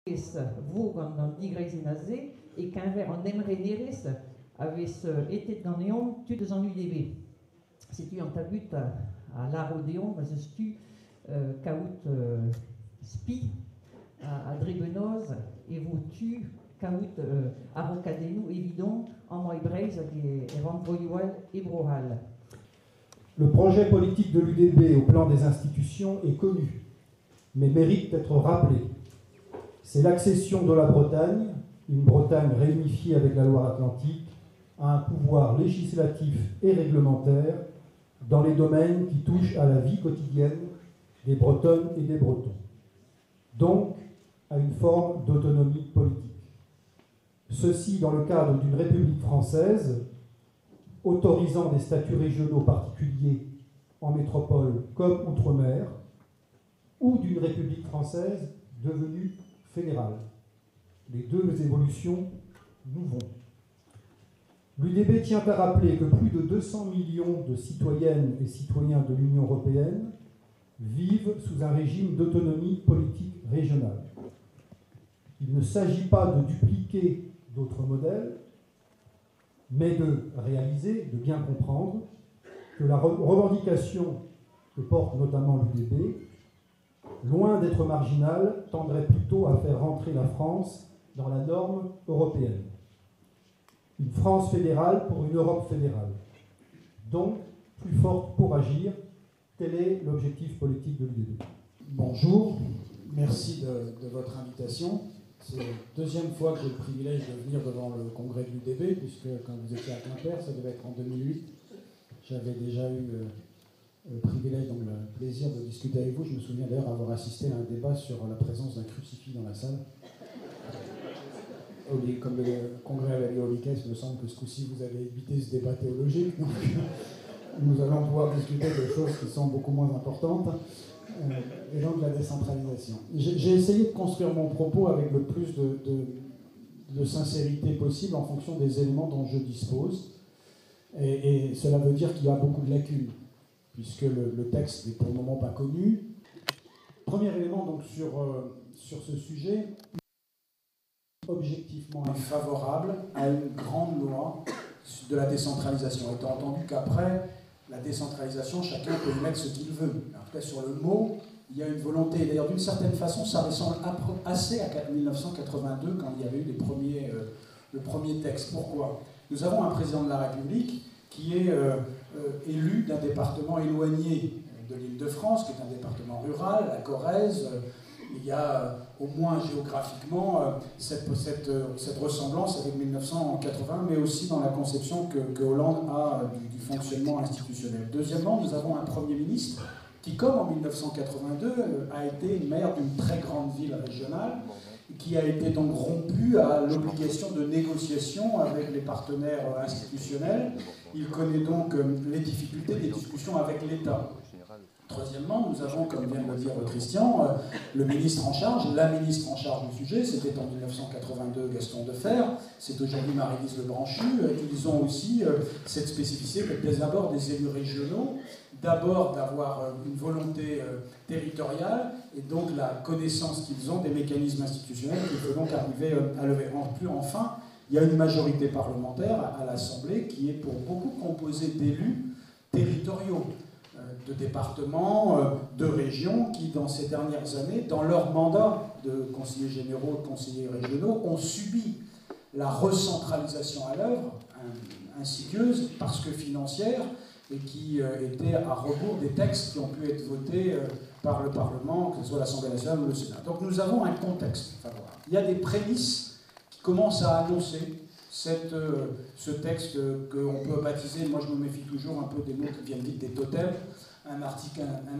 Vous, dans digrezinazé, et qu'un verre en aimerait neres, avait été dans néon, tu des en UDB. Si tu en tabut à l'arodéon, mais tu caout spi à Dribenoz, et vous tu caout à Rocadénou, évident, en moibreise, et renvoyoual et brohal. Le projet politique de l'UDB au plan des institutions est connu, mais mérite d'être rappelé. C'est l'accession de la Bretagne, une Bretagne réunifiée avec la Loire-Atlantique, à un pouvoir législatif et réglementaire dans les domaines qui touchent à la vie quotidienne des Bretonnes et des Bretons. Donc, à une forme d'autonomie politique. Ceci dans le cadre d'une République française autorisant des statuts régionaux particuliers en métropole comme outre-mer, ou d'une République française devenue fédérale. Les deux évolutions nous vont. L'UDB tient à rappeler que plus de 200 millions de citoyennes et citoyens de l'Union européenne vivent sous un régime d'autonomie politique régionale. Il ne s'agit pas de dupliquer d'autres modèles, mais de réaliser, de bien comprendre que la revendication que porte notamment l'UDB, loin d'être marginale, tendrait plutôt à faire rentrer la France dans la norme européenne. Une France fédérale pour une Europe fédérale. Donc, plus forte pour agir, tel est l'objectif politique de l'UDB. Bonjour, merci de votre invitation. C'est la deuxième fois que j'ai le privilège de venir devant le congrès de l'UDB, puisque quand vous étiez à Quimper, ça devait être en 2008, j'avais déjà eu le privilège, donc le plaisir de discuter avec vous. Je me souviens d'ailleurs avoir assisté à un débat sur la présence d'un crucifix dans la salle. Comme le congrès avait lieu au Liquet, il me semble que ce coup-ci vous avez évité ce débat théologique. Donc nous allons pouvoir discuter de choses qui sont beaucoup moins importantes. Et donc la décentralisation. J'ai essayé de construire mon propos avec le plus de sincérité possible en fonction des éléments dont je dispose. Et cela veut dire qu'il y a beaucoup de lacunes, puisque le texte n'est pour le moment pas connu. Premier élément donc sur ce sujet, objectivement favorable à une grande loi de la décentralisation, étant entendu qu'après la décentralisation, chacun peut y mettre ce qu'il veut. En tout cas, sur le mot, il y a une volonté. D'ailleurs, d'une certaine façon, ça ressemble assez à 1982, quand il y avait eu le premier texte. Pourquoi ? Nous avons un président de la République qui est élu d'un département éloigné de l'Île-de-France, qui est un département rural, la Corrèze. Il y a au moins géographiquement cette ressemblance avec 1980, mais aussi dans la conception que Hollande a du fonctionnement institutionnel. Deuxièmement, nous avons un Premier ministre qui, comme en 1982, a été maire d'une très grande ville régionale, qui a été donc rompu à l'obligation de négociation avec les partenaires institutionnels. Il connaît donc les difficultés des discussions avec l'État. Troisièmement, nous avons, comme vient de le dire Christian, le ministre en charge, la ministre en charge du sujet, c'était en 1982 Gaston Defferre, c'est aujourd'hui Marie-Lise Lebranchu. Ils ont aussi cette spécificité que d'abord des élus régionaux, d'abord d'avoir une volonté territoriale et donc la connaissance qu'ils ont des mécanismes institutionnels qu'il faut donc arriver à lever. Enfin, il y a une majorité parlementaire à l'Assemblée qui est pour beaucoup composée d'élus territoriaux, de départements, de régions qui, dans ces dernières années, dans leur mandat de conseillers généraux, de conseillers régionaux, ont subi la recentralisation à l'œuvre, insidieuse, parce que financière, et qui était à rebours des textes qui ont pu être votés par le Parlement, que ce soit l'Assemblée nationale ou le Sénat. Donc nous avons un contexte favorable. Il y a des prémices qui commencent à annoncer ce texte qu'on peut baptiser, moi je me méfie toujours un peu des mots qui viennent vite des totems, un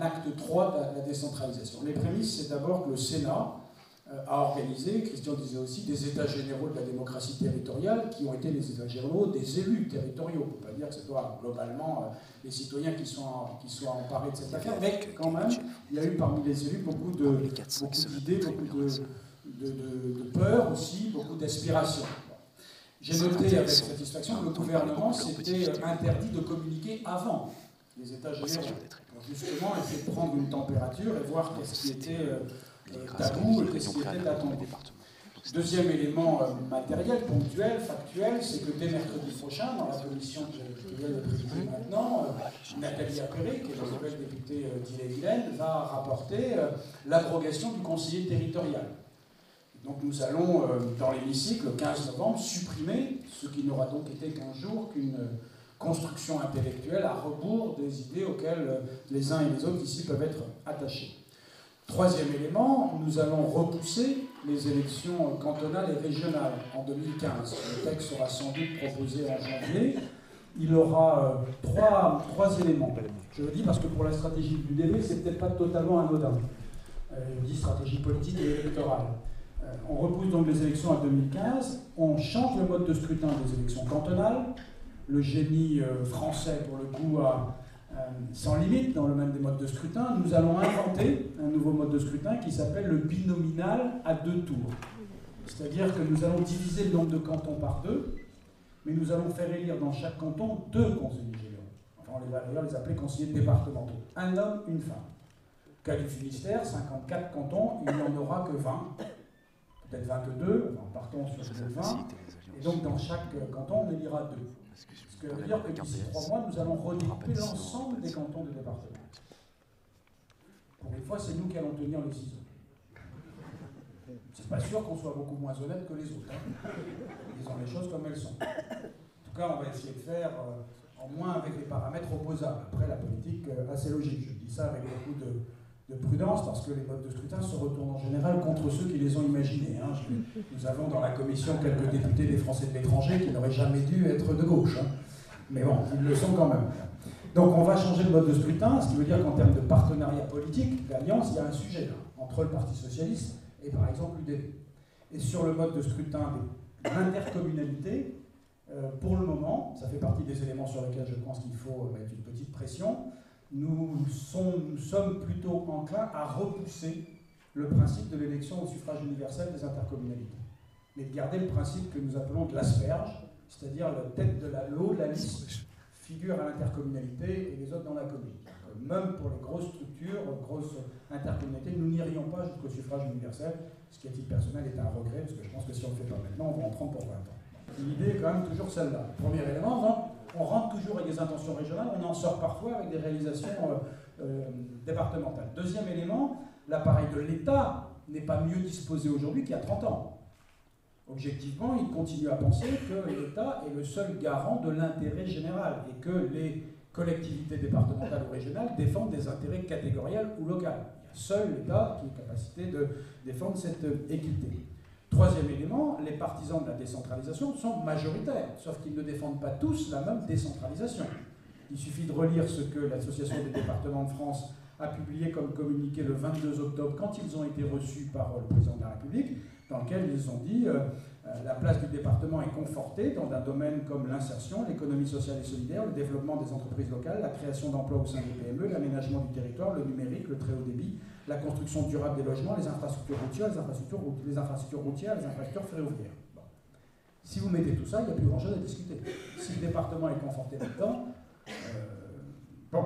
acte 3 de la décentralisation. Les prémices, c'est d'abord que le Sénat a organisé, Christian disait aussi, des états généraux de la démocratie territoriale qui ont été les états généraux des élus territoriaux. On ne peut pas dire que ce soit globalement les citoyens qui soient emparés de cette affaire, mais quand même, il y a eu parmi les élus beaucoup d'idées, beaucoup de peur aussi, beaucoup d'aspirations. J'ai noté avec satisfaction que le gouvernement s'était interdit de communiquer avant les états généraux, pour justement essayer de prendre une température et voir qu'est-ce tabou et qu'est-ce qui était attendu. Deuxième élément matériel, ponctuel, factuel, c'est que dès mercredi prochain, dans la commission que je viens de présider maintenant, Nathalie Appéré, qui est la nouvelle députée d'Ille-et-Vilaine, va rapporter l'abrogation du conseiller territorial. Donc nous allons, dans l'hémicycle, le 15 novembre, supprimer ce qui n'aura donc été qu'un jour qu'une construction intellectuelle à rebours des idées auxquelles les uns et les autres ici peuvent être attachés. Troisième élément, nous allons repousser les élections cantonales et régionales en 2015. Le texte sera sans doute proposé en janvier. Il aura trois éléments. Je le dis parce que pour la stratégie du l'UDB, c'est peut-être pas totalement anodin. Je dis stratégie politique et électorale. On repousse donc les élections à 2015. On change le mode de scrutin des élections cantonales. Le génie français, pour le coup, sans limite dans le même des modes de scrutin. Nous allons inventer un nouveau mode de scrutin qui s'appelle le binominal à 2 tours. C'est-à-dire que nous allons diviser le nombre de cantons par 2, mais nous allons faire élire dans chaque canton 2 conseillers généraux. Enfin, on va d'ailleurs les appeler conseillers départementaux. Un homme, une femme. Cas du Finistère, 54 cantons, il n'y en aura que 20. Peut-être 22, enfin, partons sur les 20. Et donc dans chaque canton, on élira 2. Ce qui veut dire que d'ici 3 mois, nous allons redécouper l'ensemble des cantons du département. Pour une fois, c'est nous qui allons tenir les ciseaux. C'est pas sûr qu'on soit beaucoup moins honnête que les autres. Disons les choses comme elles sont. En tout cas, on va essayer de faire en moins avec les paramètres opposables. Après, la politique, assez logique. Je dis ça avec beaucoup de prudence, parce que les modes de scrutin se retournent en général contre ceux qui les ont imaginés. Nous avons dans la commission quelques députés des Français de l'étranger qui n'auraient jamais dû être de gauche. Mais bon, ils le sont quand même. Donc on va changer le mode de scrutin, ce qui veut dire qu'en termes de partenariat politique, d'alliance, il y a un sujet là, entre le Parti Socialiste et par exemple l'UDB. Et sur le mode de scrutin de l'intercommunalité, pour le moment, ça fait partie des éléments sur lesquels je pense qu'il faut mettre une petite pression, nous sommes plutôt enclins à repousser le principe de l'élection au suffrage universel des intercommunalités. Mais de garder le principe que nous appelons de l'asperge, c'est-à-dire la tête de l'eau de la liste figure à l'intercommunalité et les autres dans la commune. Même pour les grosses structures, grosses intercommunalités, nous n'irions pas jusqu'au suffrage universel, ce qui à titre personnel est un regret, parce que je pense que si on ne le fait pas maintenant, on va en prendre pour 20 ans. L'idée est quand même toujours celle-là. Premier élément, donc, on rentre toujours avec des intentions régionales, on en sort parfois avec des réalisations départementales. Deuxième élément, l'appareil de l'État n'est pas mieux disposé aujourd'hui qu'il y a 30 ans. Objectivement, il continue à penser que l'État est le seul garant de l'intérêt général et que les collectivités départementales ou régionales défendent des intérêts catégoriels ou locaux. Il y a seul l'État qui est capacité de défendre cette équité. Troisième élément, les partisans de la décentralisation sont majoritaires, sauf qu'ils ne défendent pas tous la même décentralisation. Il suffit de relire ce que l'Association des départements de France a publié comme communiqué le 22 octobre quand ils ont été reçus par le président de la République, dans lequel ils ont dit la place du département est confortée dans un domaine comme l'insertion, l'économie sociale et solidaire, le développement des entreprises locales, la création d'emplois au sein des PME, l'aménagement du territoire, le numérique, le très haut débit, la construction durable des logements, les infrastructures routières, les infrastructures ferroviaires. Bon. Si vous mettez tout ça, il n'y a plus grand-chose à discuter. Si le département est conforté là-dedans, bon,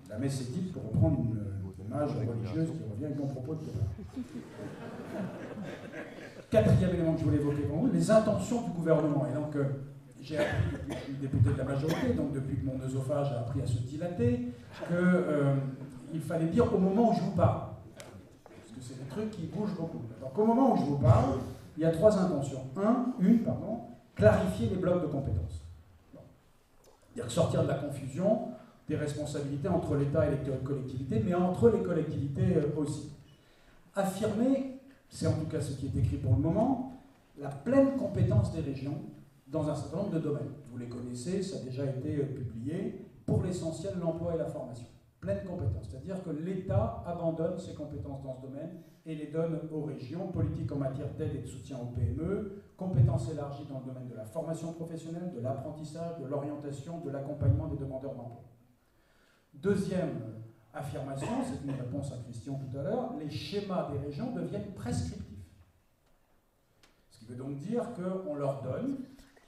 la messe est dite pour reprendre une image religieuse qui revient avec mon propos de départ. Quatrième élément que je voulais évoquer pour vous, les intentions du gouvernement. Et donc, j'ai appris depuis que je suis député de la majorité, donc depuis que mon œsophage a appris à se dilater, qu'il fallait dire au moment où je vous parle. Parce que c'est des trucs qui bougent beaucoup. Donc, au moment où je vous parle, il y a 3 intentions. Clarifier les blocs de compétences. C'est-à-dire sortir de la confusion des responsabilités entre l'État et les collectivités, mais entre les collectivités aussi. Affirmer, c'est en tout cas ce qui est écrit pour le moment, la pleine compétence des régions dans un certain nombre de domaines. Vous les connaissez, ça a déjà été publié. Pour l'essentiel, l'emploi et la formation. Pleine compétence, c'est-à-dire que l'État abandonne ses compétences dans ce domaine et les donne aux régions, politique en matière d'aide et de soutien aux PME, compétences élargies dans le domaine de la formation professionnelle, de l'apprentissage, de l'orientation, de l'accompagnement des demandeurs d'emploi. Deuxième affirmation, c'est une réponse à Christian tout à l'heure, les schémas des régions deviennent prescriptifs. Ce qui veut donc dire qu'on leur donne,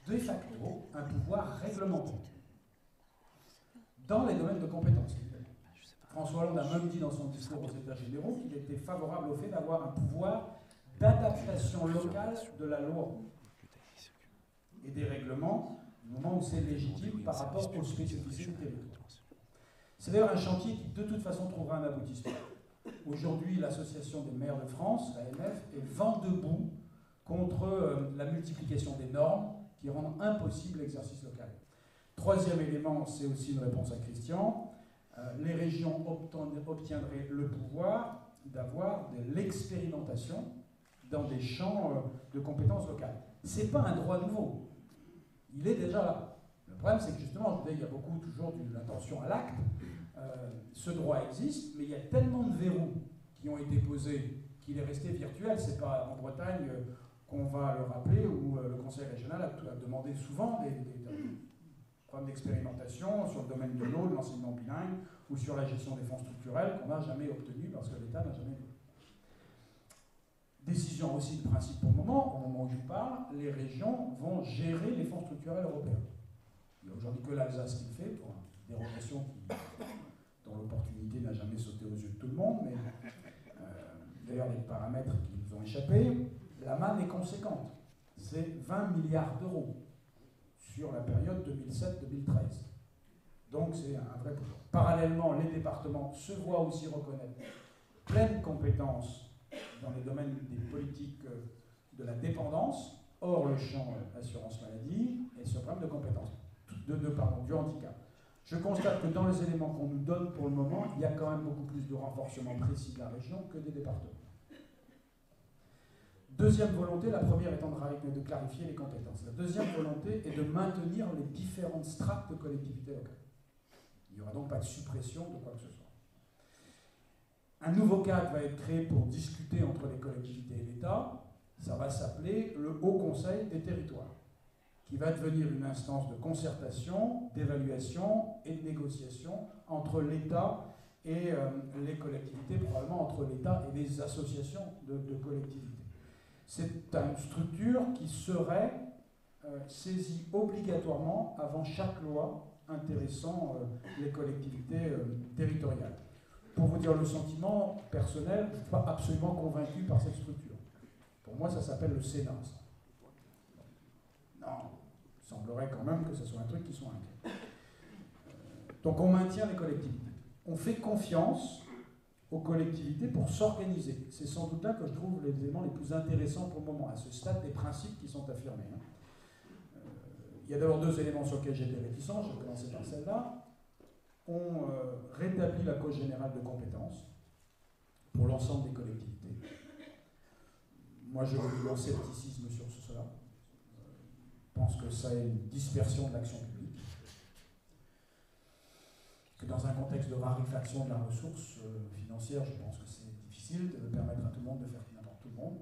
de facto, un pouvoir réglementaire dans les domaines de compétences. François Hollande a même dit dans son discours aux États généraux qu'il était favorable au fait d'avoir un pouvoir d'adaptation locale de la loi et des règlements du moment où c'est légitime par rapport aux spécificités du territoire. C'est d'ailleurs un chantier qui de toute façon trouvera un aboutissement. Aujourd'hui, l'Association des maires de France, l'AMF, est vent debout contre la multiplication des normes qui rendent impossible l'exercice local. Troisième élément, c'est aussi une réponse à Christian. Les régions obtiendraient le pouvoir d'avoir de l'expérimentation dans des champs de compétences locales. Ce n'est pas un droit nouveau. Il est déjà là. Le problème, c'est que justement, je disais, il y a beaucoup toujours de l'attention à l'acte. Ce droit existe, mais il y a tellement de verrous qui ont été posés qu'il est resté virtuel. C'est pas en Bretagne qu'on va le rappeler, où le Conseil régional a demandé souvent des problèmes d'expérimentation sur le domaine de l'eau, de l'enseignement bilingue, ou sur la gestion des fonds structurels qu'on n'a jamais obtenu parce que l'État n'a jamais voulu. Décision aussi de principe pour le moment, au moment où je vous parle, les régions vont gérer les fonds structurels européens. Il n'y a aujourd'hui que l'Alsace qui le fait, pour une dérogation dont l'opportunité n'a jamais sauté aux yeux de tout le monde, mais d'ailleurs des paramètres qui nous ont échappé. La manne est conséquente, c'est 20 milliards d'euros sur la période 2007-2013. Donc c'est un vrai pouvoir. Parallèlement, les départements se voient aussi reconnaître pleine compétence dans les domaines des politiques de la dépendance, hors le champ assurance maladie, et ce problème de compétence, du handicap. Je constate que dans les éléments qu'on nous donne pour le moment, il y a quand même beaucoup plus de renforcement précis de la région que des départements. Deuxième volonté, la première étant de clarifier les compétences. La deuxième volonté est de maintenir les différentes strates de collectivités locales. Il n'y aura donc pas de suppression de quoi que ce soit. Un nouveau cadre va être créé pour discuter entre les collectivités et l'État. Ça va s'appeler le Haut Conseil des territoires, qui va devenir une instance de concertation, d'évaluation et de négociation entre l'État et les collectivités, probablement entre l'État et les associations de collectivités. C'est une structure qui serait saisie obligatoirement avant chaque loi intéressant les collectivités territoriales. Pour vous dire le sentiment personnel, je ne suis pas absolument convaincu par cette structure. Pour moi, ça s'appelle le Sénat. Ça. Non, il semblerait quand même que ce soit un truc qui soit inquiet. Donc on maintient les collectivités. On fait confiance aux collectivités pour s'organiser. C'est sans doute là que je trouve les éléments les plus intéressants pour le moment, à ce stade des principes qui sont affirmés. Il y a d'abord deux éléments sur lesquels j'étais réticent, je vais commencer par celle-là. On rétablit la cause générale de compétences pour l'ensemble des collectivités. Moi, je veux mon scepticisme sur cela. Je pense que ça est une dispersion de l'action publique. Que dans un contexte de raréfaction de la ressource financière, je pense que c'est difficile de permettre à tout le monde de faire n'importe tout le monde.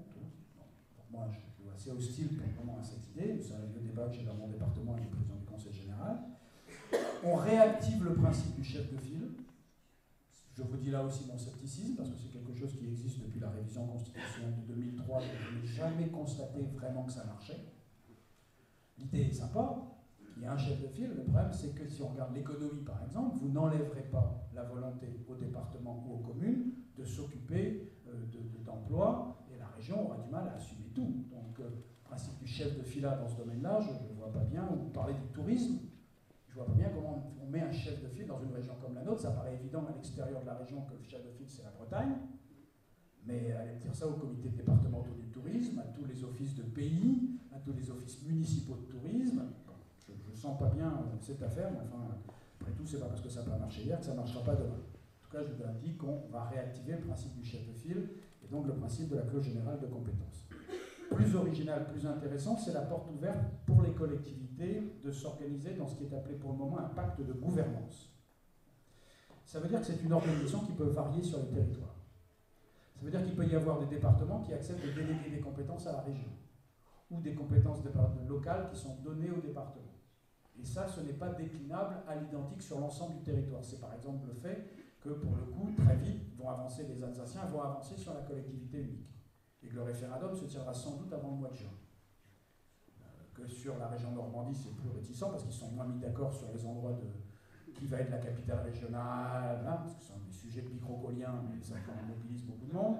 Donc moi, je suis assez hostile pour le moment à cette idée. Vous savez le débat que j'ai dans mon département avec le président du Conseil général. On réactive le principe du chef de file. Je vous dis là aussi mon scepticisme, parce que c'est quelque chose qui existe depuis la révision constitutionnelle de 2003, et je n'ai jamais constaté vraiment que ça marchait. L'idée est sympa, il y a un chef de file, le problème c'est que si on regarde l'économie par exemple, vous n'enlèverez pas la volonté aux départements ou aux communes de s'occuper d'emplois, et la région aura du mal à assumer tout. Donc, le principe du chef de fila dans ce domaine-là, je ne vois pas bien, vous parlez du tourisme, je ne vois pas bien comment on met un chef de file dans une région comme la nôtre. Ça paraît évident à l'extérieur de la région que le chef de file c'est la Bretagne, mais allez dire ça aux comités départementaux du tourisme, à tous les offices de pays, à tous les offices municipaux de tourisme. Bon, je ne sens pas bien cette affaire, mais enfin, après tout, c'est pas parce que ça n'a pas marché hier que ça ne marchera pas demain. En tout cas, je vous indique qu'on va réactiver le principe du chef de file et donc le principe de la clause générale de compétences. Plus original, plus intéressant, c'est la porte ouverte pour les collectivités de s'organiser dans ce qui est appelé pour le moment un pacte de gouvernance. Ça veut dire que c'est une organisation qui peut varier sur les territoires. Ça veut dire qu'il peut y avoir des départements qui acceptent de déléguer des compétences à la région, ou des compétences locales qui sont données au département. Et ça, ce n'est pas déclinable à l'identique sur l'ensemble du territoire. C'est par exemple le fait que, pour le coup, très vite, les Alsaciens vont avancer sur la collectivité unique. Et que le référendum se tiendra sans doute avant le mois de juin. Que sur la région Normandie, c'est plus réticent parce qu'ils sont moins mis d'accord sur les endroits qui va être la capitale régionale, hein, parce que ce sont des sujets microcoliens, mais ça mobilise beaucoup de monde.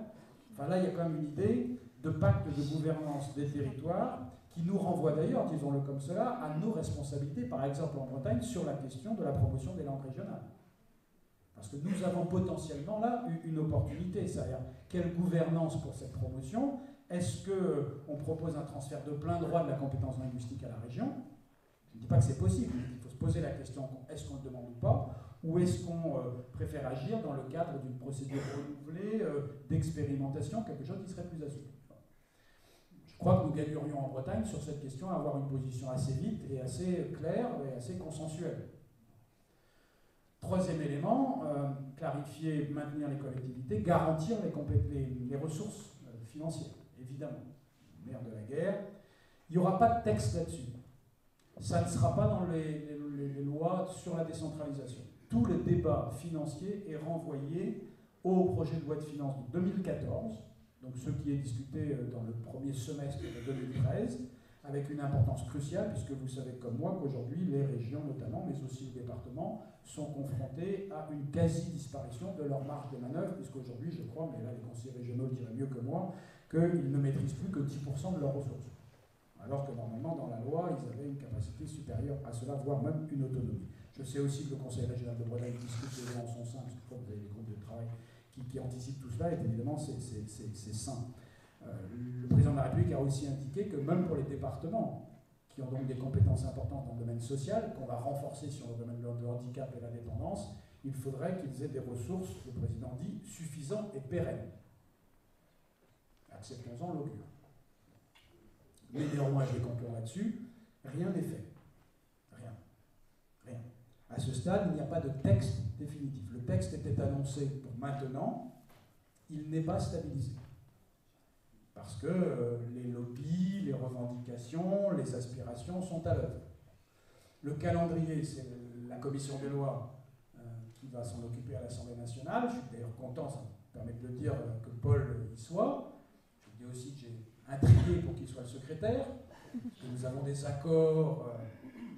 Enfin là, il y a quand même une idée de pacte de gouvernance des territoires qui nous renvoie d'ailleurs, disons-le comme cela, à nos responsabilités, par exemple en Bretagne, sur la question de la promotion des langues régionales. Parce que nous avons potentiellement là une opportunité, c'est-à-dire quelle gouvernance pour cette promotion? Est-ce qu'on propose un transfert de plein droit de la compétence linguistique à la région? Je ne dis pas que c'est possible, il faut se poser la question, est-ce qu'on le demande ou pas? Ou est-ce qu'on préfère agir dans le cadre d'une procédure renouvelée d'expérimentation, quelque chose qui serait plus assoupli? Je crois que nous gagnerions en Bretagne sur cette question à avoir une position assez vite et assez claire et assez consensuelle. Troisième élément, clarifier, maintenir les collectivités, garantir les ressources financières, évidemment. Mère de la guerre. Il n'y aura pas de texte là-dessus. Ça ne sera pas dans les lois sur la décentralisation. Tout le débat financier est renvoyé au projet de loi de finances de 2014, donc ce qui est discuté dans le premier semestre de 2013, avec une importance cruciale, puisque vous savez comme moi qu'aujourd'hui, les régions notamment, mais aussi les départements, sont confrontés à une quasi-disparition de leur marge de manœuvre, puisqu'aujourd'hui, je crois, mais là les conseillers régionaux diraient mieux que moi, qu'ils ne maîtrisent plus que 10% de leurs ressources. Alors que normalement, dans la loi, ils avaient une capacité supérieure à cela, voire même une autonomie. Je sais aussi que le Conseil régional de Bretagne discute les lois en son sein, parce que je crois que vous avez des groupes de travail qui anticipent tout cela, et évidemment, c'est sain. Le président de la République a aussi indiqué que même pour les départements, qui ont donc des compétences importantes dans le domaine social, qu'on va renforcer sur le domaine de handicap et la dépendance, il faudrait qu'ils aient des ressources, le président dit, suffisantes et pérennes. Acceptons-en l'augure. Mais néanmoins, je vais conclure là-dessus, rien n'est fait. Rien. Rien. À ce stade, il n'y a pas de texte définitif. Le texte était annoncé pour maintenant, il n'est pas stabilisé. Parce que les lobbies, les revendications, les aspirations sont à l'œuvre. Le calendrier, c'est la commission des lois qui va s'en occuper à l'Assemblée nationale. Je suis d'ailleurs content, ça me permet de le dire, que Paul y soit. Je dis aussi que j'ai intrigué pour qu'il soit le secrétaire, que nous avons des accords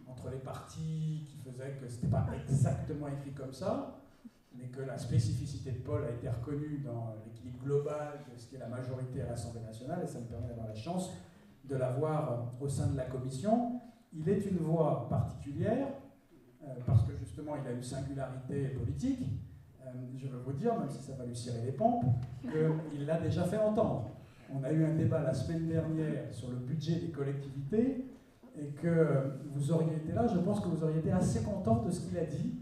entre les partis qui faisaient que ce n'était pas exactement écrit comme ça, mais que la spécificité de Paul a été reconnue dans l'équilibre global de ce qui est la majorité à l'Assemblée nationale, et ça me permet d'avoir la chance de l'avoir au sein de la commission. Il est une voix particulière, parce que justement il a une singularité politique. Je veux vous dire, même si ça va lui cirer les pompes, qu'il l'a déjà fait entendre. On a eu un débat la semaine dernière sur le budget des collectivités, et que vous auriez été là, je pense que vous auriez été assez content de ce qu'il a dit,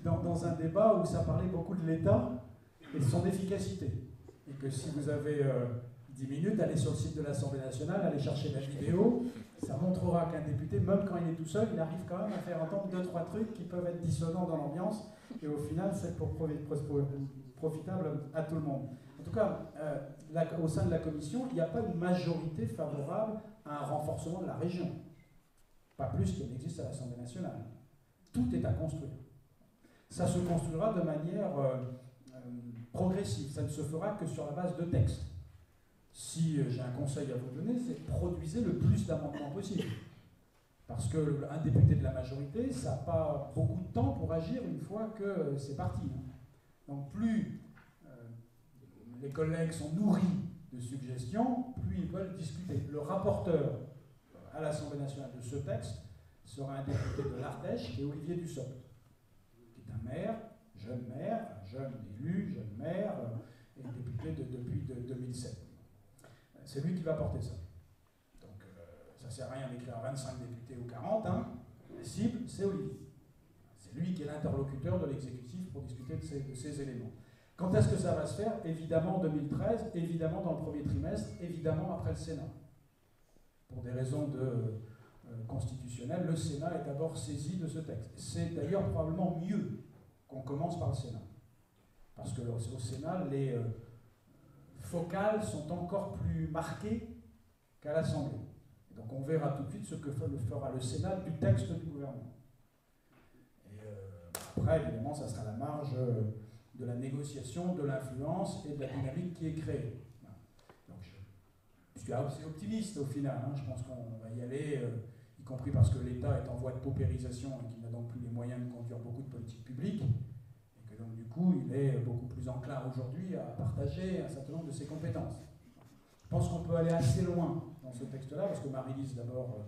dans un débat où ça parlait beaucoup de l'État et de son efficacité. Et que si vous avez 10 minutes, allez sur le site de l'Assemblée nationale, allez chercher la vidéo, ça montrera qu'un député, même quand il est tout seul, il arrive quand même à faire entendre 2-3 trucs qui peuvent être dissonants dans l'ambiance, et au final, c'est profitable à tout le monde. En tout cas, au sein de la commission, il n'y a pas une majorité favorable à un renforcement de la région. Pas plus qu'il n'existe à l'Assemblée nationale. Tout est à construire. Ça se construira de manière progressive. Ça ne se fera que sur la base de textes. Si j'ai un conseil à vous donner, c'est produisez le plus d'amendements possible. Parce qu'un député de la majorité, ça n'a pas beaucoup de temps pour agir une fois que c'est parti. Donc plus les collègues sont nourris de suggestions, plus ils veulent discuter. Le rapporteur à l'Assemblée nationale de ce texte sera un député de l'Ardèche, qui est Olivier Dussopt, qui est un maire, jeune élu, jeune maire, et député depuis 2007. C'est lui qui va porter ça. Donc ça ne sert à rien d'écrire 25 députés ou 40, hein. La cible, c'est Olivier. C'est lui qui est l'interlocuteur de l'exécutif pour discuter de ces éléments. Quand est-ce que ça va se faire? Évidemment en 2013, évidemment dans le premier trimestre, évidemment après le Sénat. Pour des raisons constitutionnelles, le Sénat est d'abord saisi de ce texte. C'est d'ailleurs probablement mieux qu'on commence par le Sénat. Parce que au Sénat, les focales sont encore plus marquées qu'à l'Assemblée. Donc on verra tout de suite ce que fera le Sénat du texte du gouvernement. Et après, évidemment, ça sera la marge de la négociation, de l'influence et de la dynamique qui est créée. Donc, je suis assez optimiste au final. Hein. Je pense qu'on va y aller, y compris parce que l'État est en voie de paupérisation et qu'il n'a donc plus les moyens de conduire beaucoup de politiques publiques, et que donc du coup il est beaucoup plus enclin aujourd'hui à partager un certain nombre de ses compétences. Je pense qu'on peut aller assez loin dans ce texte-là, parce que Marie-Lise d'abord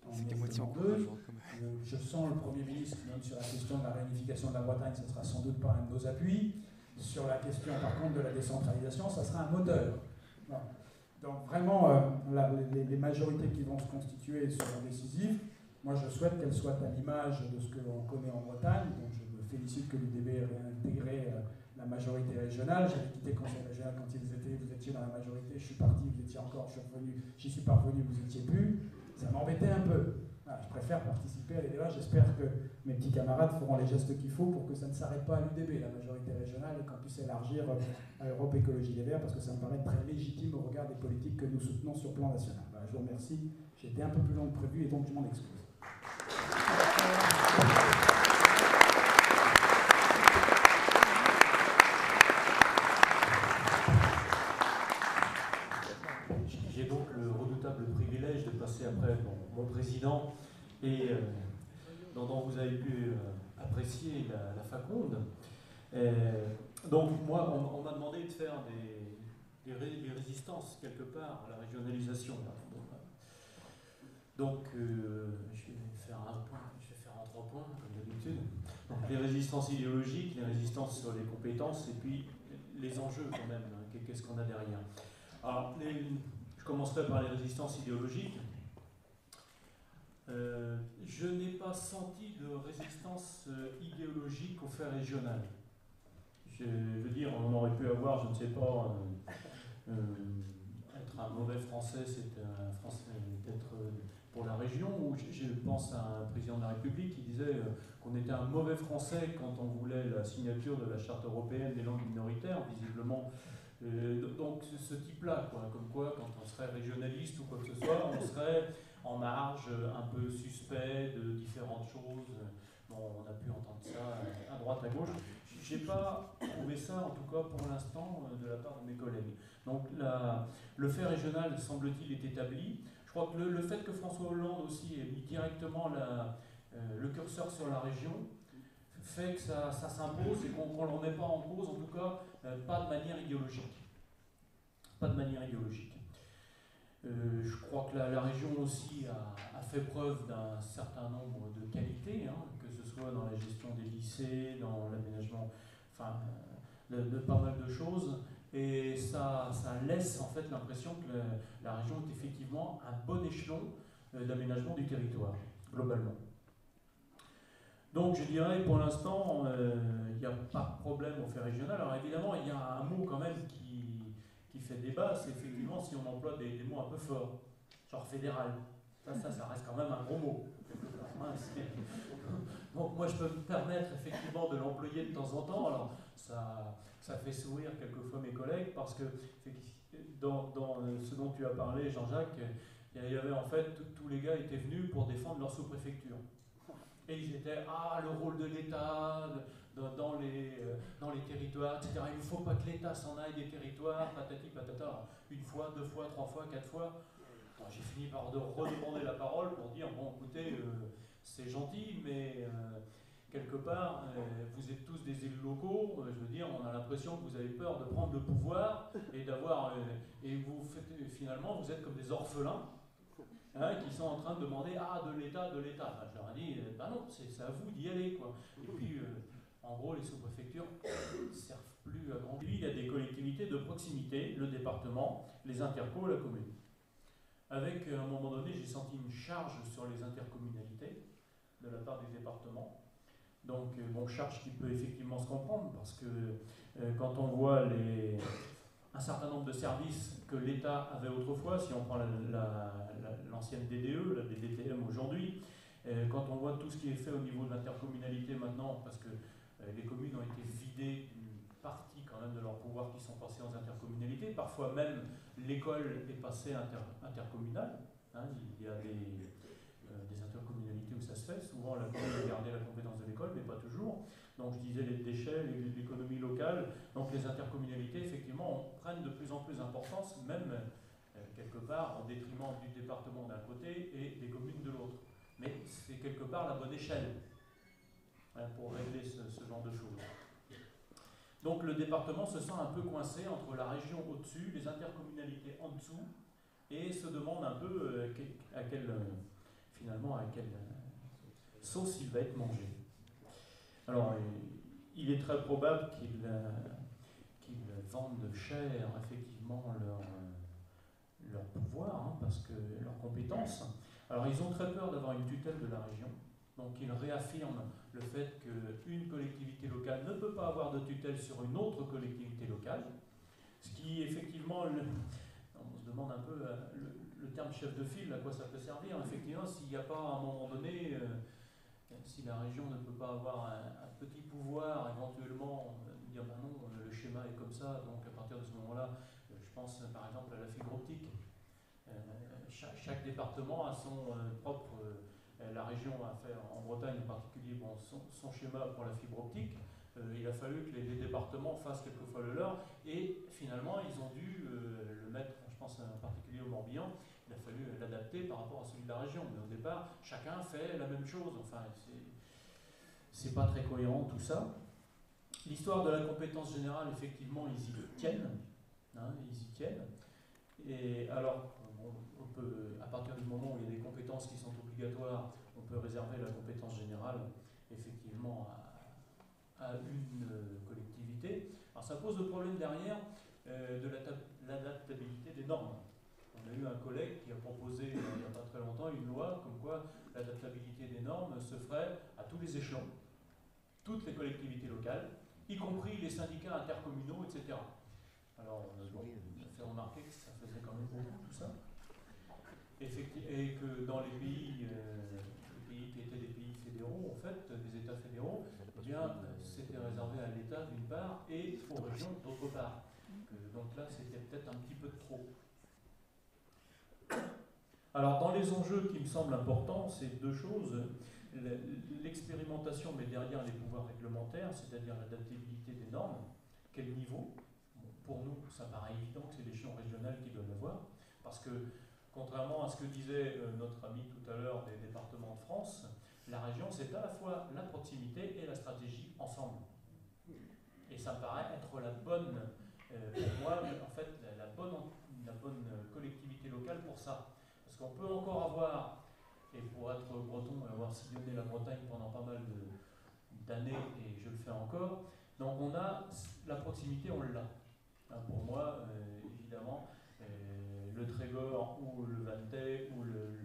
en est demandeuse. Je sens le Premier ministre, même sur la question de la réunification de la Bretagne, ce sera sans doute pas un de nos appuis. Sur la question par contre de la décentralisation, ça sera un moteur. Voilà. Donc vraiment, les majorités qui vont se constituer seront décisives. Moi, je souhaite qu'elles soient à l'image de ce que l'on connaît en Bretagne. Donc je me félicite que l'UDB ait réintégré la majorité régionale. J'avais quitté le conseil régional quand vous étiez dans la majorité. Je suis parti, vous étiez encore, j'y suis parvenu, vous n'étiez plus. Ça m'embêtait un peu. Voilà, je préfère participer à les débats. J'espère que mes petits camarades feront les gestes qu'il faut pour que ça ne s'arrête pas à l'UDB, la majorité régionale, et qu'on puisse élargir à Europe Écologie Les Verts, parce que ça me paraît très légitime au regard des politiques que nous soutenons sur le plan national. Voilà, je vous remercie. J'ai été un peu plus long que prévu et donc je m'en excuse. J'ai donc le redoutable privilège de passer après mon président et dont vous avez pu apprécier la faconde. Donc moi, on m'a demandé de faire des résistances quelque part à la régionalisation. Donc je vais faire en 3 points, comme d'habitude. Donc les résistances idéologiques, les résistances sur les compétences, et puis les enjeux quand même, qu'est-ce qu'on a derrière. Alors, je commencerai par les résistances idéologiques. Je n'ai pas senti de résistance idéologique au fait régional. Je veux dire, on aurait pu avoir, je ne sais pas, être un mauvais français, c'est un français peut-être pour la région, ou je pense à un président de la République qui disait qu'on était un mauvais français quand on voulait la signature de la charte européenne des langues minoritaires, visiblement. Donc ce type-là, comme quoi quand on serait régionaliste ou quoi que ce soit, on serait en marge, un peu suspect de différentes choses. Bon, on a pu entendre ça à droite, à gauche. Je n'ai pas trouvé ça, en tout cas pour l'instant, de la part de mes collègues. Donc le fait régional, semble-t-il, est établi. Je crois que le fait que François Hollande aussi ait mis directement le curseur sur la région fait que ça s'impose et qu'on ne le remet pas en cause, en tout cas, pas de manière idéologique. Pas de manière idéologique. Je crois que la région aussi a fait preuve d'un certain nombre de qualités, que ce soit dans la gestion des lycées, dans l'aménagement, enfin, de pas mal de choses. Et ça laisse en fait l'impression que la région est effectivement un bon échelon d'aménagement du territoire, globalement. Donc je dirais pour l'instant, il n'y a pas de problème au fait régional. Alors évidemment, il y a un mot quand même qui fait débat, c'est effectivement si on emploie des mots un peu forts, genre fédéral. Ça reste quand même un gros mot. Donc moi je peux me permettre effectivement de l'employer de temps en temps. Alors ça fait sourire quelquefois mes collègues parce que dans ce dont tu as parlé, Jean-Jacques, il y avait en fait, tous les gars étaient venus pour défendre leur sous-préfecture. Et ils étaient, le rôle de l'État dans les territoires, etc. Il ne faut pas que l'État s'en aille des territoires, patati patata. 1 fois, 2 fois, 3 fois, 4 fois. J'ai fini par redemander la parole pour dire, bon écoutez, c'est gentil, mais quelque part, vous êtes tous des élus locaux, je veux dire, on a l'impression que vous avez peur de prendre le pouvoir et d'avoir, et vous faites, finalement, vous êtes comme des orphelins, qui sont en train de demander de l'État. Enfin, je leur ai dit, non, c'est à vous d'y aller, quoi. Et puis, en gros, les sous-préfectures ne servent plus à grand. Puis, il y a des collectivités de proximité, le département, les intercos, la commune. Avec, à un moment donné, j'ai senti une charge sur les intercommunalités de la part du département. Donc, charge qui peut effectivement se comprendre, parce que quand on voit un certain nombre de services que l'État avait autrefois, si on prend l'ancienne DDE, la DDTM aujourd'hui, quand on voit tout ce qui est fait au niveau de l'intercommunalité maintenant, parce que les communes ont été vidées d'une partie quand même de leurs pouvoirs qui sont passés aux intercommunalités, parfois même l'école est passée intercommunale, il y a des intercommunalités où ça se fait, souvent la commune a gardé la compétence de l'école, mais pas toujours. Donc je disais les déchets, l'économie locale, donc les intercommunalités effectivement prennent de plus en plus d'importance, même quelque part au détriment du département d'un côté et des communes de l'autre. quelque part la bonne échelle pour régler ce genre de choses. Donc le département se sent un peu coincé entre la région au-dessus, les intercommunalités en dessous, et se demande un peu finalement à quelle sauce il va être mangé. Alors il est très probable qu'ils vendent cher effectivement leur pouvoir, parce que leurs compétences. Alors ils ont très peur d'avoir une tutelle de la région, donc ils réaffirment le fait qu'une collectivité locale ne peut pas avoir de tutelle sur une autre collectivité locale, ce qui effectivement, on se demande un peu le terme chef de file, à quoi ça peut servir. Effectivement, s'il n'y a pas à un moment donné, si la région ne peut pas avoir un petit pouvoir, éventuellement dire ben non, le schéma est comme ça, donc à partir de ce moment-là, je pense par exemple à la fibre optique. Chaque département a son propre. La région a fait, en Bretagne en particulier, son schéma pour la fibre optique. Il a fallu que les départements fassent quelquefois le leur, et finalement ils ont dû le mettre, je pense en particulier au Morbihan, il a fallu l'adapter par rapport à celui de la région. Mais au départ, chacun fait la même chose. Enfin, c'est pas très cohérent tout ça. L'histoire de la compétence générale, effectivement, ils y tiennent. Ils y tiennent. Et alors, on peut, à partir du moment où il y a des compétences qui sont obligatoires, on peut réserver la compétence générale, effectivement, à une collectivité. Alors ça pose le problème derrière de l'adaptabilité des normes. On a eu un collègue qui a proposé, il n'y a pas très longtemps, une loi comme quoi l'adaptabilité des normes se ferait à tous les échelons, toutes les collectivités locales, y compris les syndicats intercommunaux, etc. Alors, on a fait remarquer que ça faisait quand même beaucoup tout ça. Et que dans les pays qui étaient des pays fédéraux, en fait, des États fédéraux, eh bien, c'était réservé à l'État d'une part et aux régions d'autre part. Donc là, c'était peut-être un petit peu de trop. Alors, dans les enjeux qui me semblent importants, c'est deux choses. L'expérimentation, mais derrière les pouvoirs réglementaires, c'est-à-dire l'adaptabilité des normes. Quel niveau? Pour nous, ça paraît évident que c'est l'échelon régional qui doit l'avoir, parce que, contrairement à ce que disait notre ami tout à l'heure des départements de France, la région, c'est à la fois la proximité et la stratégie ensemble. Et ça me paraît être la bonne, pour moi, en fait, la bonne collectivité locale pour ça. Parce qu'on peut encore avoir, et pour être breton et avoir sillonné la Bretagne pendant pas mal d'années, et je le fais encore, donc on a la proximité, on l'a. Pour moi, évidemment, le Trégor ou le Vantais ou le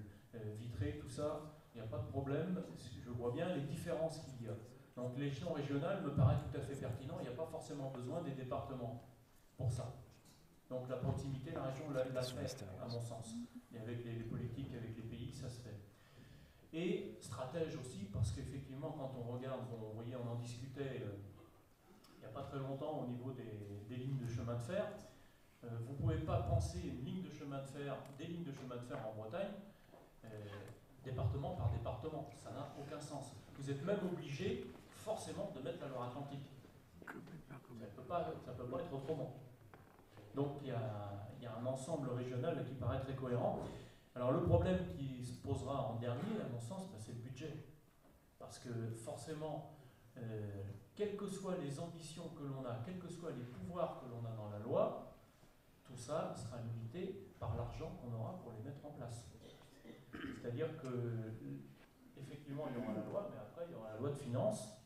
Vitré, tout ça, il n'y a pas de problème. Je vois bien les différences qu'il y a. Donc l'échelon régional me paraît tout à fait pertinent. Il n'y a pas forcément besoin des départements pour ça. Donc la proximité, la région l'a fait, à mon sens. Et avec les politiques, avec les pays, ça se fait. Et stratège aussi, parce qu'effectivement, quand on regarde, vous voyez, on en discutait il n'y a pas très longtemps au niveau des lignes de chemin de fer. Vous ne pouvez pas penser une ligne de chemin de fer, des lignes de chemin de fer en Bretagne, département par département. Ça n'a aucun sens. Vous êtes même obligé forcément de mettre la Loire-Atlantique. Ça ne peut pas être autrement. Donc il y a un ensemble régional qui paraît très cohérent. Alors le problème qui se posera en dernier, à mon sens, c'est le budget. Parce que forcément, quelles que soient les ambitions que l'on a, quels que soient les pouvoirs que l'on a dans la loi, tout ça sera limité par l'argent qu'on aura pour les mettre en place. C'est-à-dire que, effectivement, il y aura la loi, mais après, il y aura la loi de finances.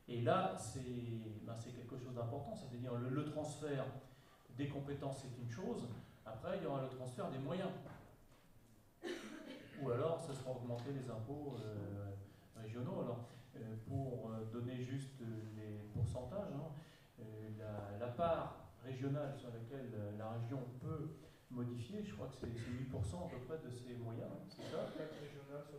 Et là, c'est quelque chose d'important, c'est-à-dire le transfert des compétences, c'est une chose. Après, il y aura le transfert des moyens. Ou alors, ce sera augmenter les impôts régionaux. Alors, pour donner juste les pourcentages, la part régionale sur laquelle la région peut modifier, je crois que c'est 8% à peu près de ses moyens, c'est ça?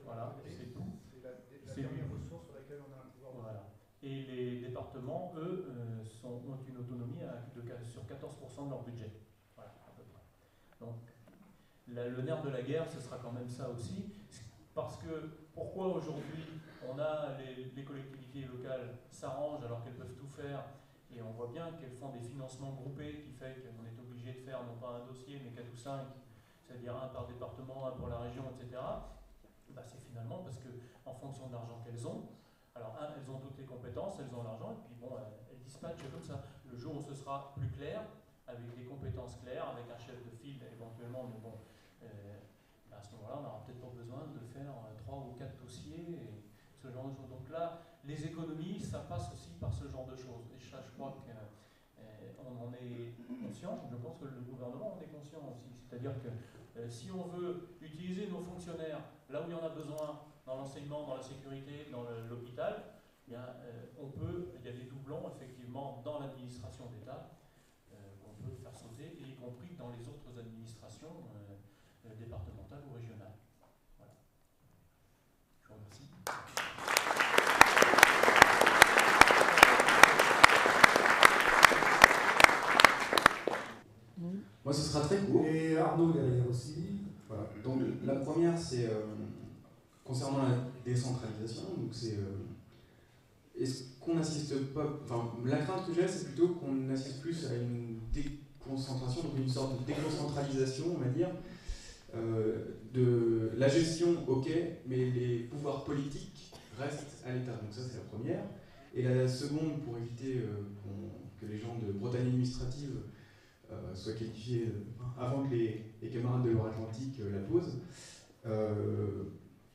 Voilà, c'est tout. C'est la dernière ressource sur laquelle on a un pouvoir. Voilà. Et les départements, eux, ont une autonomie sur 14% de leur budget. Voilà, à peu près. Donc, le nerf de la guerre, ce sera quand même ça aussi. Parce que, pourquoi aujourd'hui on a les collectivités locales s'arrangent alors qu'elles peuvent tout faire, et on voit bien qu'elles font des financements groupés qui fait qu'on est obligé de faire non pas un dossier mais 4 ou 5, c'est-à-dire un par département, un pour la région, etc. C'est finalement parce qu'en fonction de l'argent qu'elles ont. Alors, elles ont toutes les compétences, elles ont l'argent, et puis bon, elles dispatchent comme ça. Le jour où ce sera plus clair, avec des compétences claires, avec un chef de file éventuellement, mais bon, à ce moment-là, on n'aura peut-être pas besoin de faire 3 ou 4 dossiers, et ce genre de choses. Donc là, les économies, ça passe aussi par ce genre de choses. Et ça, je crois qu'on en est conscient. Je pense que le gouvernement en est conscient aussi. C'est-à-dire que si on veut utiliser nos fonctionnaires là où il y en a besoin, dans l'enseignement, dans la sécurité, dans l'hôpital, il y a des doublons effectivement dans l'administration d'État qu'on peut faire sauter, et y compris dans les autres administrations départementales ou régionales. Voilà. Je vous remercie. Moi, ce sera très court. Et Arnaud derrière aussi. Voilà. Donc, la première, c'est concernant la décentralisation. Donc, c'est est-ce qu'on n'assiste pas. Enfin, la crainte que j'ai, c'est plutôt qu'on assiste plus à une déconcentration, donc une sorte de déconcentralisation, on va dire, de la gestion, ok, mais les pouvoirs politiques restent à l'État. Donc, ça, c'est la première. Et la seconde, pour éviter que les gens de Bretagne administrative soient qualifiés avant que les camarades de Loire-Atlantique la posent.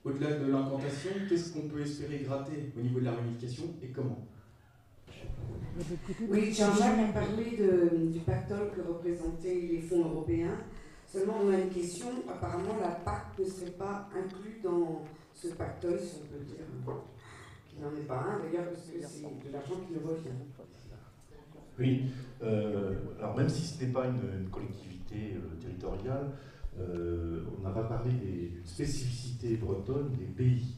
Au-delà de l'incantation, qu'est-ce qu'on peut espérer gratter au niveau de la réunification et comment? Oui, Jean-Jacques a parlé du pactole que représentaient les fonds européens. Seulement, on a une question. Apparemment, la PAC ne serait pas inclue dans ce pactole, si on peut dire qu'il n'en est pas un, d'ailleurs, parce que c'est de l'argent qui nous revient. Oui, alors même si ce n'est pas une collectivité territoriale, on n'a pas parlé des spécificités bretonnes des pays.